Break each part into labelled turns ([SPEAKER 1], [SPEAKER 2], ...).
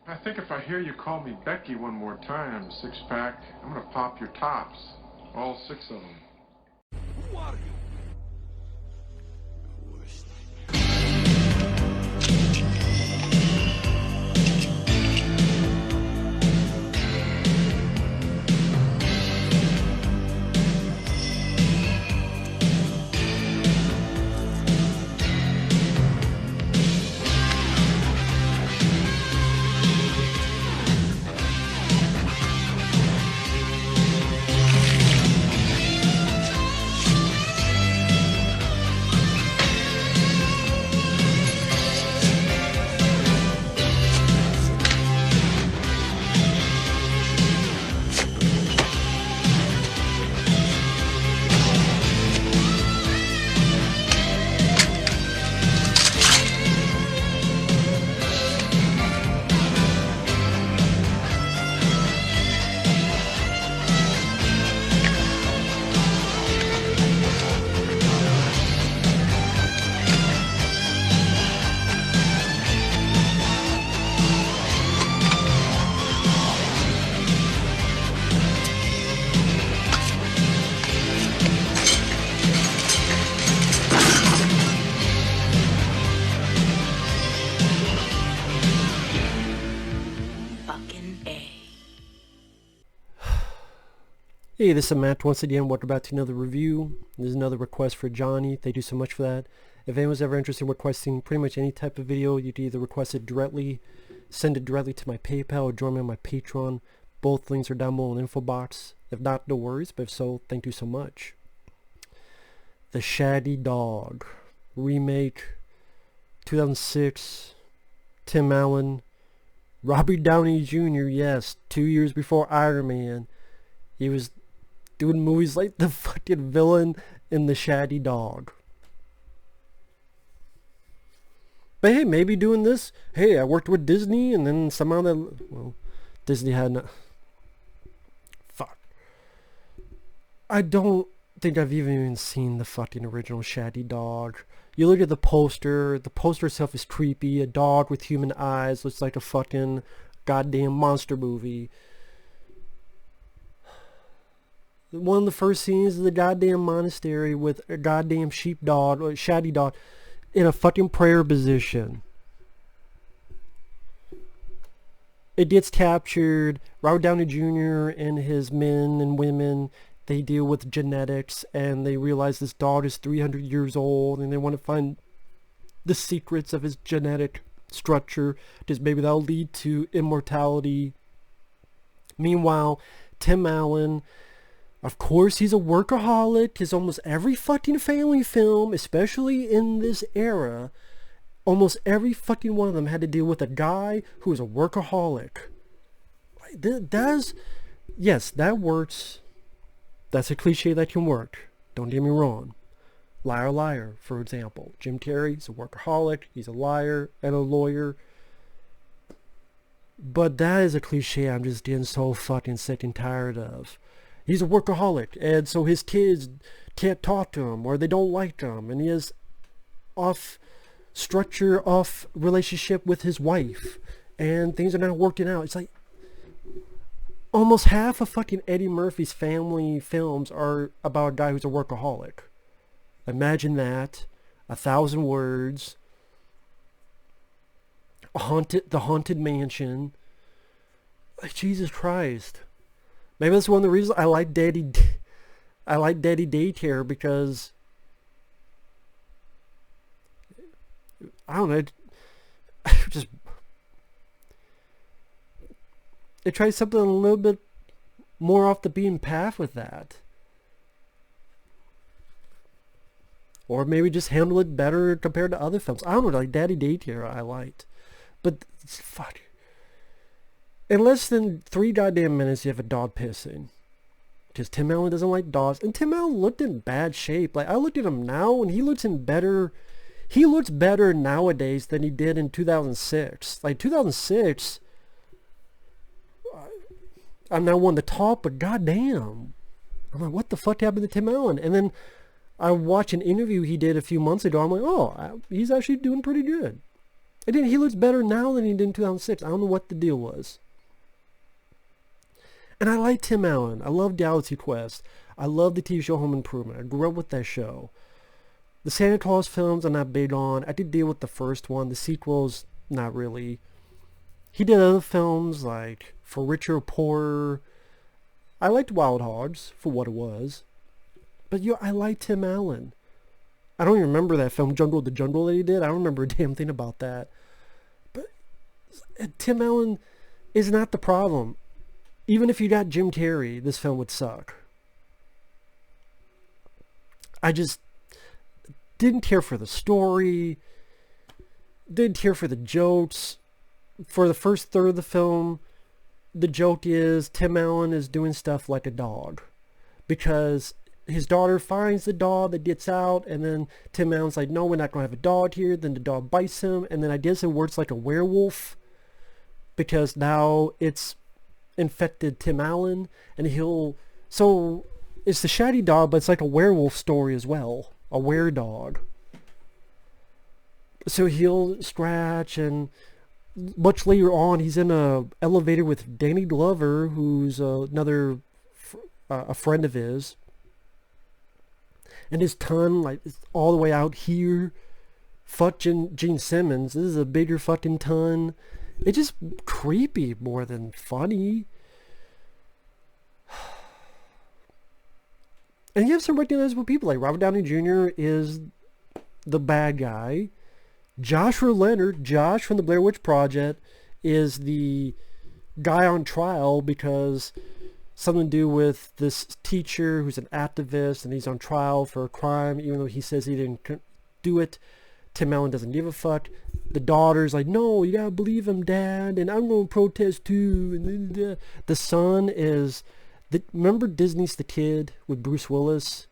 [SPEAKER 1] I think if I hear you call me Becky one more time, six-pack, I'm gonna pop your tops. All six of them.
[SPEAKER 2] Who are you?
[SPEAKER 3] Hey, this is Matt once again. Welcome back to another review. There's another request for Johnny. Thank you so much for that. If anyone's ever interested in requesting pretty much any type of video, you can either request it directly, send it directly to my PayPal, or join me on my Patreon. Both links are down below in the info box. If not, no worries, but if so, thank you so much. The Shaggy Dog remake, 2006, Tim Allen, Robert Downey Jr., yes, 2 years before Iron Man. He was doing movies like the fucking villain in The Shaggy Dog. But hey, maybe doing this, hey, I worked with Disney and then somehow that, well, Disney had not, fuck. I don't think I've even seen the fucking original Shaggy Dog. You look at the poster itself is creepy. A dog with human eyes looks like a fucking goddamn monster movie. One of the first scenes is the goddamn monastery with a goddamn sheepdog or shaggy dog in a fucking prayer position. It gets captured. Robert Downey Jr. and his men and women, they deal with genetics and they realize this dog is 300 years old and they want to find the secrets of his genetic structure because maybe that'll lead to immortality. Meanwhile, Tim Allen, of course, he's a workaholic, because almost every fucking family film, especially in this era, almost every fucking one of them had to deal with a guy who is a workaholic. Yes, that works. That's a cliche that can work. Don't get me wrong. Liar, liar, for example. Jim Carrey's a workaholic, he's a liar and a lawyer. But that is a cliche I'm just getting so fucking sick and tired of. He's a workaholic, and so his kids can't talk to him, or they don't like him, and he has off relationship with his wife, and things are not working out. It's like almost half of fucking Eddie Murphy's family films are about a guy who's a workaholic. Imagine that. 1,000 Words. The Haunted Mansion. Like, Jesus Christ. Maybe that's one of the reasons I like Daddy Daycare, because I don't know, just it tries something a little bit more off the beaten path with that, or maybe just handle it better compared to other films. I don't know, like Daddy Daycare I liked, but fuck. In less than 3 goddamn minutes, you have a dog pissing. Because Tim Allen doesn't like dogs. And Tim Allen looked in bad shape. Like, I looked at him now, and he looks better nowadays than he did in 2006. Like, 2006, I'm not one to talk, but goddamn. I'm like, what the fuck happened to Tim Allen? And then I watched an interview he did a few months ago. I'm like, oh, he's actually doing pretty good. And he looks better now than he did in 2006. I don't know what the deal was. And I like Tim Allen. I love Galaxy Quest. I love the TV show Home Improvement. I grew up with that show. The Santa Claus films I'm not big on. I did deal with the first one. The sequels, not really. He did other films like For Richer or Poorer. I liked Wild Hogs for what it was. But I like Tim Allen. I don't even remember that film, Jungle to Jungle, that he did. I don't remember a damn thing about that. But Tim Allen is not the problem. Even if you got Jim Carrey, this film would suck. I just didn't care for the story. Didn't care for the jokes. For the first third of the film, the joke is Tim Allen is doing stuff like a dog. Because his daughter finds the dog that gets out, and then Tim Allen's like, no, we're not going to have a dog here. Then the dog bites him, and then I guess it works like a werewolf. Because now it's infected Tim Allen, and so it's the Shaggy Dog, but it's like a werewolf story as well. A were-dog. So he'll scratch, and much later on, he's in a elevator with Danny Glover, who's another a friend of his. And his tongue, like, is all the way out here. Fuck Gene Simmons. This is a bigger fucking tongue. It's just creepy more than funny. And you have some recognizable people, like Robert Downey Jr. is the bad guy. Joshua Leonard, Josh from the Blair Witch Project, is the guy on trial because something to do with this teacher who's an activist, and he's on trial for a crime, even though he says he didn't do it. Tim Allen doesn't give a fuck. The daughter's like, no, you gotta believe him, Dad, and I'm gonna protest too. And the son is, remember Disney's The Kid with Bruce Willis?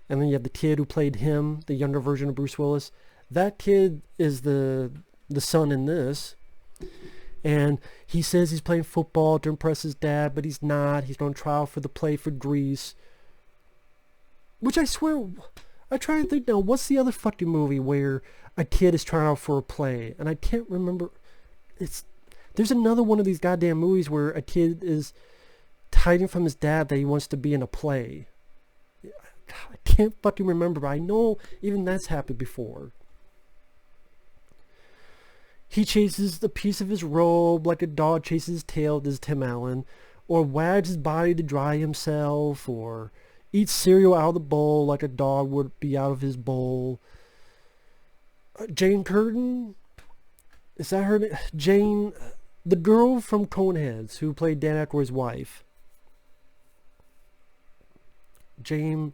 [SPEAKER 3] And then you have the kid who played him, the younger version of Bruce Willis. That kid is the son in this. And he says he's playing football to impress his dad, but he's not. He's on trial for the play for Grease. Which I swear, I try and think now, what's the other fucking movie where a kid is trying out for a play? And I can't remember. There's another one of these goddamn movies where a kid is hiding from his dad that he wants to be in a play. I can't fucking remember, but I know even that's happened before. He chases the piece of his robe like a dog chases his tail, does Tim Allen, or wags his body to dry himself, or eats cereal out of the bowl like a dog would be out of his bowl. Jane Curtin, is that her name? Jane, the girl from Coneheads who played Dan Aykroyd's wife. Jane,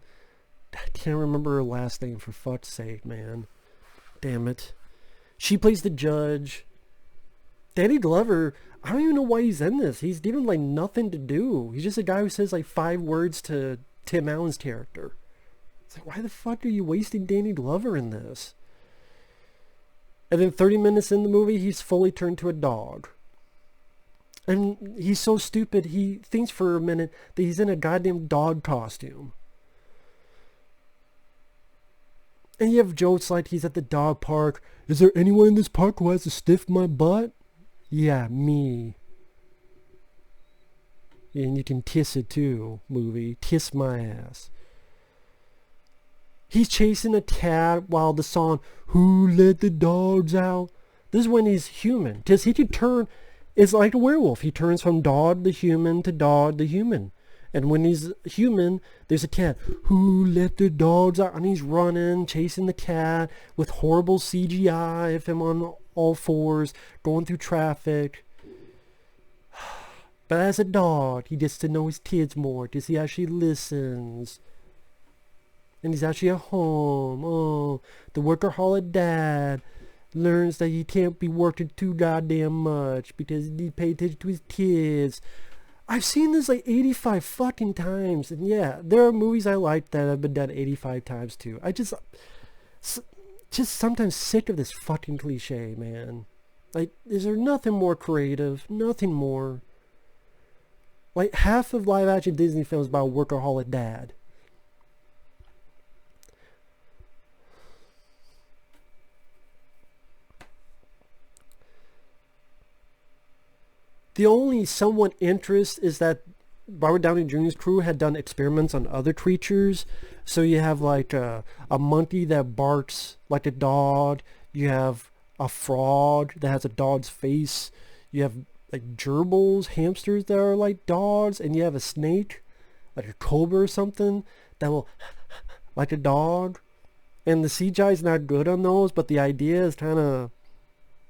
[SPEAKER 3] I can't remember her last name, for fuck's sake, man. Damn it. She plays the judge. Danny Glover, I don't even know why he's in this. He's given like nothing to do. He's just a guy who says like 5 words to Tim Allen's character. It's like, why the fuck are you wasting Danny Glover in this? And then 30 minutes in the movie, he's fully turned to a dog. And he's so stupid, he thinks for a minute that he's in a goddamn dog costume. And you have jokes like he's at the dog park. Is there anyone in this park who has to stiff my butt? Yeah, me. And you can kiss it too, movie. Kiss my ass. He's chasing a cat while the song, Who Let the Dogs Out? This is when he's human. Because he can turn, it's like a werewolf. He turns from dog to human to dog to human. And when he's human, there's a cat. Who let the dogs out? And he's running, chasing the cat with horrible CGI of him on all fours, going through traffic. But as a dog, he gets to know his kids more because he actually listens. And he's actually at home. Oh, the workaholic dad learns that he can't be working too goddamn much because he needs to pay attention to his kids. I've seen this like 85 fucking times. And yeah, there are movies I like that have been done 85 times too. I just sometimes sick of this fucking cliche, man. Like, is there nothing more creative? Nothing more. Like, half of live action Disney films about a workaholic dad. The only somewhat interest is that Robert Downey Jr.'s crew had done experiments on other creatures. So you have like a monkey that barks like a dog. You have a frog that has a dog's face. You have like gerbils, hamsters that are like dogs. And you have a snake, like a cobra or something, that will like a dog. And the CGI is not good on those, but the idea is kind of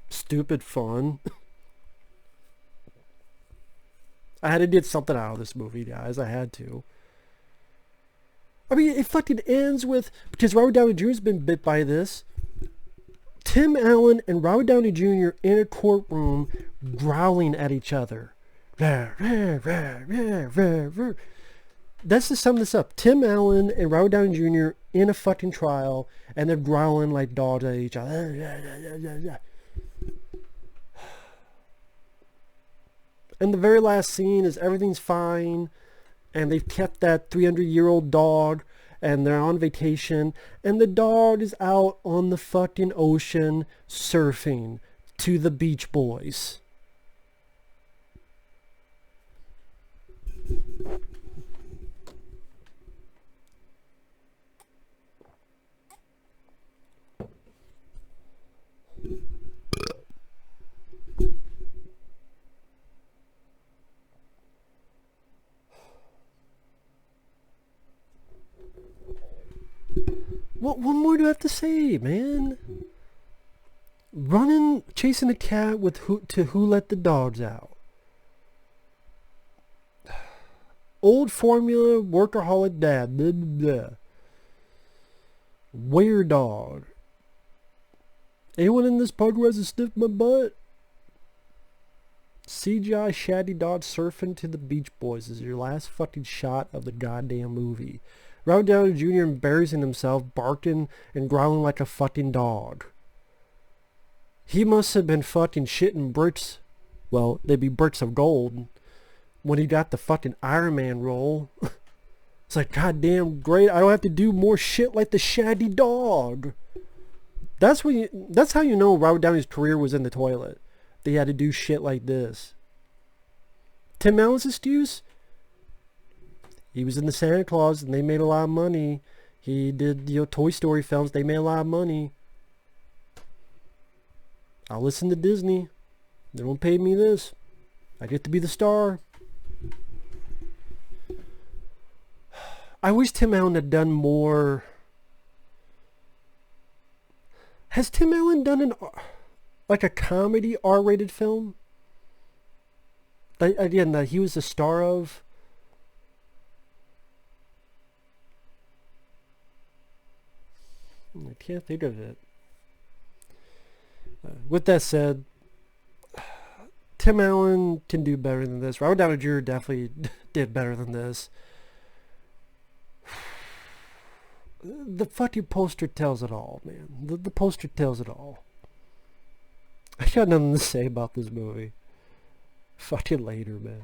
[SPEAKER 3] stupid fun. I had to get something out of this movie, guys. I had to. I mean, it fucking ends with, because Robert Downey Jr. has been bit by this, Tim Allen and Robert Downey Jr. in a courtroom growling at each other. That's to sum this up. Tim Allen and Robert Downey Jr. in a fucking trial, and they're growling like dogs at each other. And the very last scene is everything's fine, and they've kept that 300-year-old dog, and they're on vacation, and the dog is out on the fucking ocean surfing to the Beach Boys. What more do I have to say, man? Running, chasing a cat with who let the dogs out. Old formula, workaholic dad. Blah, blah, blah. Weird dog. Anyone in this park who hasn't sniffed my butt? CGI Shaggy Dog surfing to the Beach Boys is your last fucking shot of the goddamn movie. Robert Downey Jr. embarrassing himself, barking and growling like a fucking dog. He must have been fucking shitting bricks. Well, they'd be bricks of gold when he got the fucking Iron Man role. It's like, goddamn great, I don't have to do more shit like the Shaggy Dog. That's how you know Robert Downey's career was in the toilet. They had to do shit like this. Tim Allen's excuse? He was in the Santa Claus and they made a lot of money. He did, Toy Story films. They made a lot of money. I'll listen to Disney. They don't pay me this. I get to be the star. I wish Tim Allen had done more. Has Tim Allen done like a comedy R-rated film? Again, that he was the star of. I can't think of it. With that said, Tim Allen can do better than this. Robert Downey Jr. definitely did better than this. The fucking poster tells it all, man. The poster tells it all. I got nothing to say about this movie. Fucking later, man.